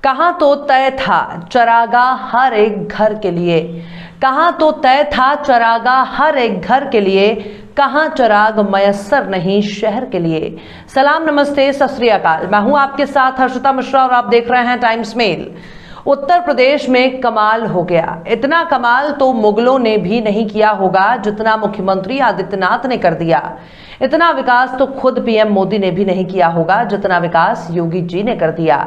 कहाँ तो तय था चरागाह हर एक घर के लिए, कहाँ तो तय था चरागाह हर एक घर के लिए, कहाँ चराग मयस्सर नहीं शहर के लिए। सलाम, नमस्ते, सत श्री अकाल। मैं हूं आपके साथ हर्षिता मिश्रा और आप देख रहे हैं टाइम्स मेल। उत्तर प्रदेश में कमाल हो गया। इतना कमाल तो मुगलों ने भी नहीं किया होगा जितना मुख्यमंत्री आदित्यनाथ ने कर दिया। इतना विकास तो खुद पीएम मोदी ने भी नहीं किया होगा जितना विकास योगी जी ने कर दिया।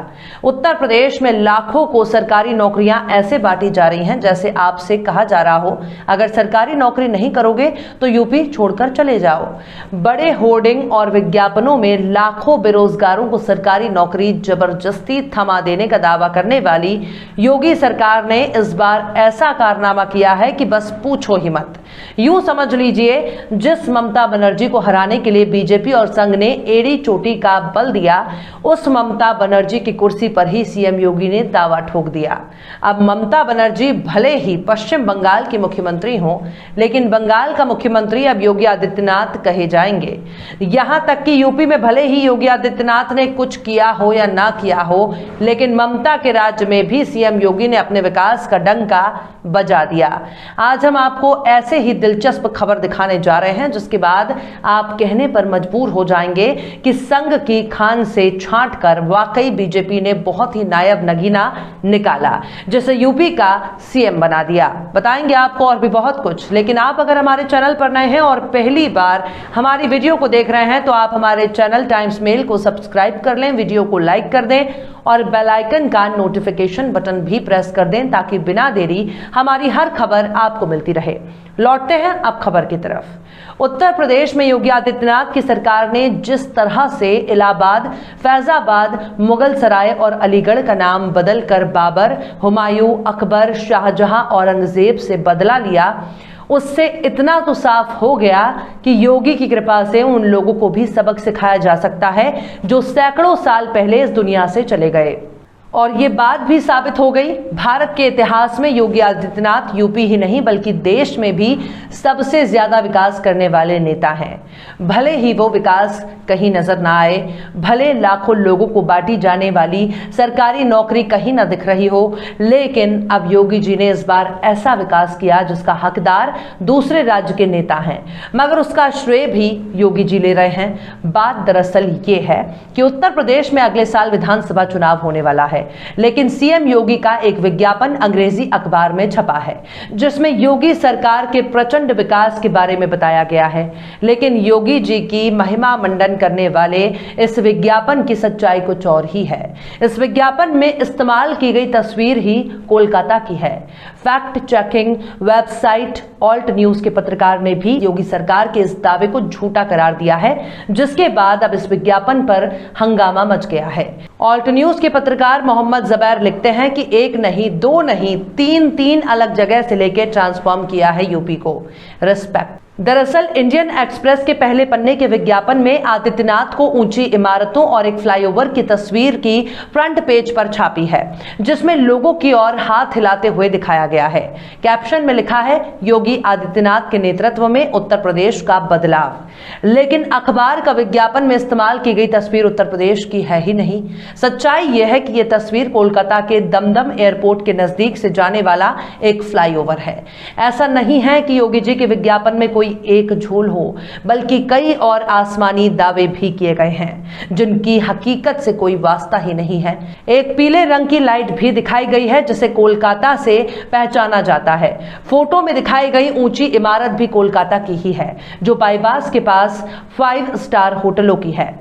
उत्तर प्रदेश में लाखों को सरकारी नौकरियां ऐसे बांटी जा रही हैं जैसे आपसे कहा जा रहा हो, अगर सरकारी नौकरी नहीं करोगे तो यूपी छोड़कर चले जाओ। बड़े होर्डिंग और विज्ञापनों में लाखों बेरोजगारों को सरकारी नौकरी जबरदस्ती थमा देने का दावा करने वाली योगी सरकार ने इस बार ऐसा कारनामा किया है कि बस पूछो ही मत। यूं समझ लीजिए, जिस ममता बनर्जी को हराने के लिए बीजेपी और संघ ने एड़ी चोटी का बल दिया, उस ममता बनर्जी की कुर्सी पर ही सीएम योगी ने दावा ठोक दिया। अब ममता बनर्जी भले ही पश्चिम बंगाल की मुख्यमंत्री हों, लेकिन बंगाल का मुख्यमंत्री अब योगी आदित्यनाथ कहे जाएंगे। यहां तक कि यूपी में भले ही योगी आदित्यनाथ ने कुछ किया हो या ना किया हो, लेकिन ममता के राज्य में भी सीएम योगी ने अपने विकास का डंका बजा दिया। आज हम आपको ऐसे ही दिलचस्प खबर दिखाने जा रहे हैं जिसके बाद आप कहने पर मजबूर हो जाएंगे कि संघ की खान से छांट कर वाकई बीजेपी ने बहुत ही नायब नगीना निकाला, जिसे यूपी का सीएम बना दिया। बताएंगे आपको और भी बहुत कुछ, लेकिन आप अगर हमारे चैनल पर नए हैं और पहली बार हमारी वीडियो को देख रहे हैं तो आप हमारे चैनल टाइम्स मेल को सब्सक्राइब कर लें, वीडियो को लाइक कर दें और बेल आइकन का नोटिफिकेशन बटन भी प्रेस कर दें ताकि बिना देरी हमारी हर खबर आपको मिलती रहे। लौटते हैं अब खबर की तरफ। उत्तर प्रदेश में योगी आदित्यनाथ की सरकार ने जिस तरह से इलाहाबाद, फैजाबाद, मुगल सराय और अलीगढ़ का नाम बदलकर बाबर, हुमायूं, अकबर, शाहजहां, औरंगजेब से बदला लिया, उससे इतना तो साफ हो गया कि योगी की कृपा से उन लोगों को भी सबक सिखाया जा सकता है जो सैकड़ों साल पहले इस दुनिया से चले गए। और ये बात भी साबित हो गई। भारत के इतिहास में योगी आदित्यनाथ यूपी ही नहीं बल्कि देश में भी सबसे ज्यादा विकास करने वाले नेता हैं। भले ही वो विकास कहीं नजर ना आए, भले लाखों लोगों को बांटी जाने वाली सरकारी नौकरी कहीं ना दिख रही हो, लेकिन अब योगी जी ने इस बार ऐसा विकास किया जिसका हकदार दूसरे राज्य के नेता हैं, मगर उसका श्रेय भी योगी जी ले रहे हैं। बात दरअसल ये है कि उत्तर प्रदेश में अगले साल विधानसभा चुनाव होने वाला है, लेकिन सीएम योगी का एक विज्ञापन अंग्रेजी अखबार में छपा है जिसमें योगी सरकार के प्रचंड विकास के बारे में बताया गया है, लेकिन योगी जी की महिमा मंडन करने वाले इस विज्ञापन की सच्चाई कुछ और ही है। इस विज्ञापन में इस्तेमाल की गई तस्वीर ही कोलकाता की है। Fact checking website alt news के पत्रकार ने भी योगी सरकार के इस दावे को झूठा करार दिया है, जिसके बाद अब इस विज्ञापन पर हंगामा मच गया है। ऑल्ट न्यूज के पत्रकार मोहम्मद जबैर लिखते हैं कि एक नहीं, दो नहीं, तीन अलग जगह से लेकर ट्रांसफॉर्म किया है यूपी को। रिस्पेक्ट। दरअसल इंडियन एक्सप्रेस के पहले पन्ने के विज्ञापन में आदित्यनाथ को ऊंची इमारतों और एक फ्लाईओवर की तस्वीर की फ्रंट पेज पर छापी है, जिसमें लोगों की ओर हाथ हिलाते हुए दिखाया गया है। कैप्शन में लिखा है, योगी आदित्यनाथ के नेतृत्व में उत्तर प्रदेश का बदलाव। लेकिन अखबार का विज्ञापन में इस्तेमाल की गई तस्वीर उत्तर प्रदेश की है ही नहीं। सच्चाई यह है कि यह तस्वीर कोलकाता के दमदम एयरपोर्ट के नजदीक से जाने वाला एक फ्लाईओवर है। ऐसा नहीं है कि योगी जी के विज्ञापन में कोई एक झोल हो, बल्कि कई और आसमानी दावे भी किए गए हैं जिनकी हकीकत से कोई वास्ता ही नहीं है। एक पीले रंग की लाइट भी दिखाई गई है जिसे कोलकाता से पहचाना जाता है। फोटो में दिखाई गई ऊंची इमारत भी कोलकाता की ही है, जो बाईपास के पास 5 स्टार होटलों की है।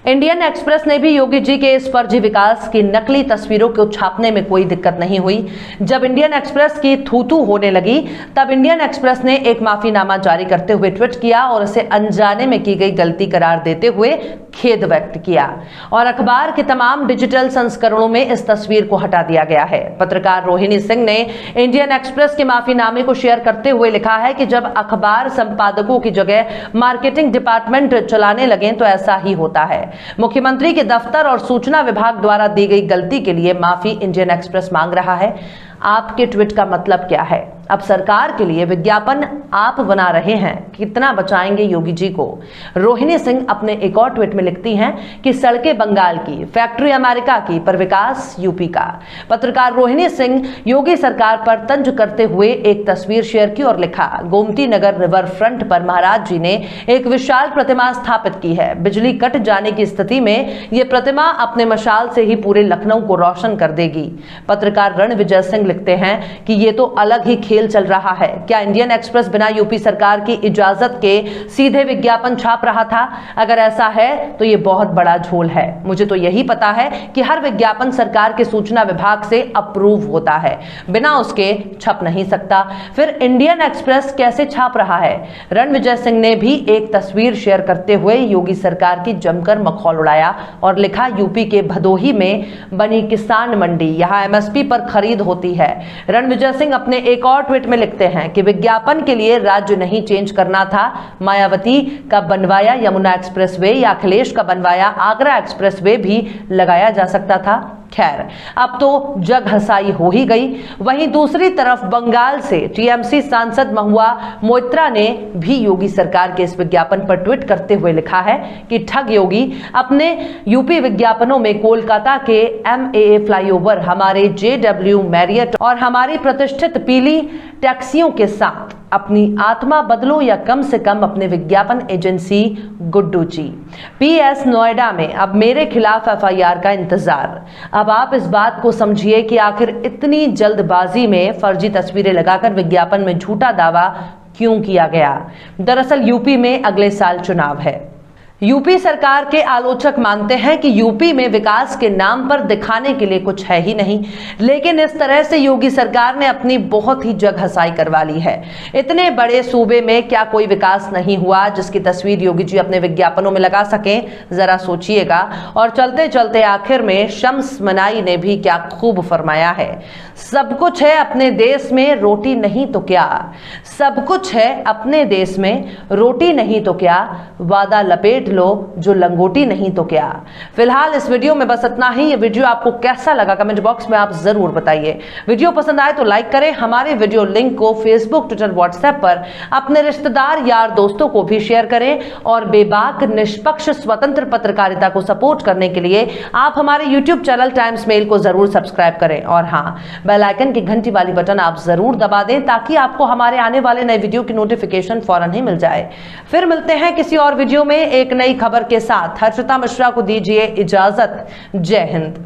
इंडियन एक्सप्रेस ने भी योगी जी के इस फर्जी विकास की नकली तस्वीरों को छापने में कोई दिक्कत नहीं हुई। जब इंडियन एक्सप्रेस की थू-थू होने लगी, तब इंडियन एक्सप्रेस ने एक माफीनामा जारी करते हुए ट्वीट किया और इसे अनजाने में की गई गलती करार देते हुए खेद व्यक्त किया और अखबार के तमाम डिजिटल संस्करणों में इस तस्वीर को हटा दिया गया है। पत्रकार रोहिणी सिंह ने इंडियन एक्सप्रेस के माफीनामे को शेयर करते हुए लिखा है कि जब अखबार संपादकों की जगह मार्केटिंग डिपार्टमेंट चलाने लगे तो ऐसा ही होता है। मुख्यमंत्री के दफ्तर और सूचना विभाग द्वारा दी गई गलती के लिए माफी इंडियन एक्सप्रेस मांग रहा है। आपके ट्वीट का मतलब क्या है? अब सरकार के लिए विज्ञापन आप बना रहे हैं, कितना बचाएंगे योगी जी को? रोहिणी सिंह अपने एक और ट्वीट में लिखती हैं कि सड़कें बंगाल की, फैक्ट्री अमेरिका की, पर विकास यूपी का। पत्रकार रोहिणी सिंह योगी सरकार पर तंज करते हुए एक तस्वीर शेयर की और लिखा, गोमती नगर रिवर फ्रंट पर महाराज जी ने एक विशाल प्रतिमा स्थापित की है। बिजली कट जाने की स्थिति में यह प्रतिमा अपने मशाल से ही पूरे लखनऊ को रोशन कर देगी। पत्रकार रणविजय सिंह लिखते हैं कि यह तो अलग ही खेल चल रहा है। क्या इंडियन एक्सप्रेस बिना यूपी सरकार की इजाजत के सीधे विज्ञापन छाप रहा था? अगर ऐसा है तो यह बहुत बड़ा झोल है। मुझे तो यही पता है कि हर विज्ञापन सरकार के सूचना विभाग से अप्रूव होता है, बिना उसके छप नहीं सकता। फिर इंडियन एक्सप्रेस कैसे छाप रहा है? रणविजय सिंह ने भी एक तस्वीर शेयर करते हुए योगी सरकार की जमकर मखौल उड़ाया और लिखा, यूपी के भदोही में बनी किसान मंडी, यहां एमएसपी पर खरीद होती है। रणविजय सिंह अपने एक और ट्वीट में लिखते हैं कि विज्ञापन के लिए राज्य नहीं चेंज करना था। मायावती का बनवाया यमुना एक्सप्रेसवे या अखिलेश का बनवाया आगरा एक्सप्रेसवे भी लगाया जा सकता था। खैर, अब तो जग हंसाई हो ही गई। वहीं दूसरी तरफ बंगाल से टीएमसी सांसद महुआ मोइत्रा ने भी योगी सरकार के इस विज्ञापन पर ट्वीट करते हुए लिखा है कि ठग योगी अपने यूपी विज्ञापनों में कोलकाता के एमएए फ्लाईओवर, हमारे जेडब्ल्यू मैरियट और हमारी प्रतिष्ठित पीली टैक्सियों के साथ अपनी आत्मा बदलो या कम से कम अपने विज्ञापन एजेंसी गुड्डू जी। पीएस, नोएडा में अब मेरे खिलाफ एफआईआर का इंतजार। अब आप इस बात को समझिए कि आखिर इतनी जल्दबाजी में फर्जी तस्वीरें लगाकर विज्ञापन में झूठा दावा क्यों किया गया? दरअसल यूपी में अगले साल चुनाव है। यूपी सरकार के आलोचक मानते हैं कि यूपी में विकास के नाम पर दिखाने के लिए कुछ है ही नहीं, लेकिन इस तरह से योगी सरकार ने अपनी बहुत ही जगहसाई करवा ली है। इतने बड़े सूबे में क्या कोई विकास नहीं हुआ जिसकी तस्वीर योगी जी अपने विज्ञापनों में लगा सकें? जरा सोचिएगा। और चलते चलते आखिर में शम्स मनाई ने भी क्या खूब फरमाया है, सब कुछ है अपने देश में, रोटी नहीं तो क्या। सब कुछ है अपने देश में, रोटी नहीं तो क्या, वादा लपेट लो जो लंगोटी नहीं तो क्या। फिलहाल इस वीडियो में बस इतना ही। ये वीडियो आपको कैसा लगा कमेंट बॉक्स में आप जरूर बताइए। वीडियो पसंद आए तो लाइक करें। हमारे वीडियो लिंक को फेसबुक, ट्विटर, व्हाट्सएप पर अपने रिश्तेदार, यार, दोस्तों को भी शेयर करें। और बेबाक, निष्पक्ष, स्वतंत्र पत्रकारिता को सपोर्ट करने के लिए आप हमारे यूट्यूब चैनल टाइम्स मेल को जरूर सब्सक्राइब करें। और हाँ, बेल आइकन की घंटी वाली बटन आप जरूर दबा दें ताकि आपको हमारे आने वाले नए वीडियो की नोटिफिकेशन फौरन ही मिल जाए। फिर मिलते हैं किसी और वीडियो में एक नई खबर के साथ। हर्षिता मिश्रा को दीजिए इजाजत। जय हिंद।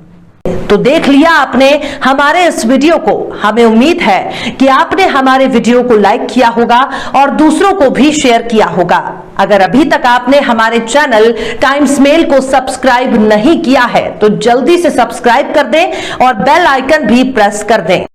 तो देख लिया आपने हमारे इस वीडियो को। हमें उम्मीद है कि आपने हमारे वीडियो को लाइक किया होगा और दूसरों को भी शेयर किया होगा। अगर अभी तक आपने हमारे चैनल टाइम्स मेल को सब्सक्राइब नहीं किया है तो जल्दी से सब्सक्राइब कर दें और बेल आइकन भी प्रेस कर दें।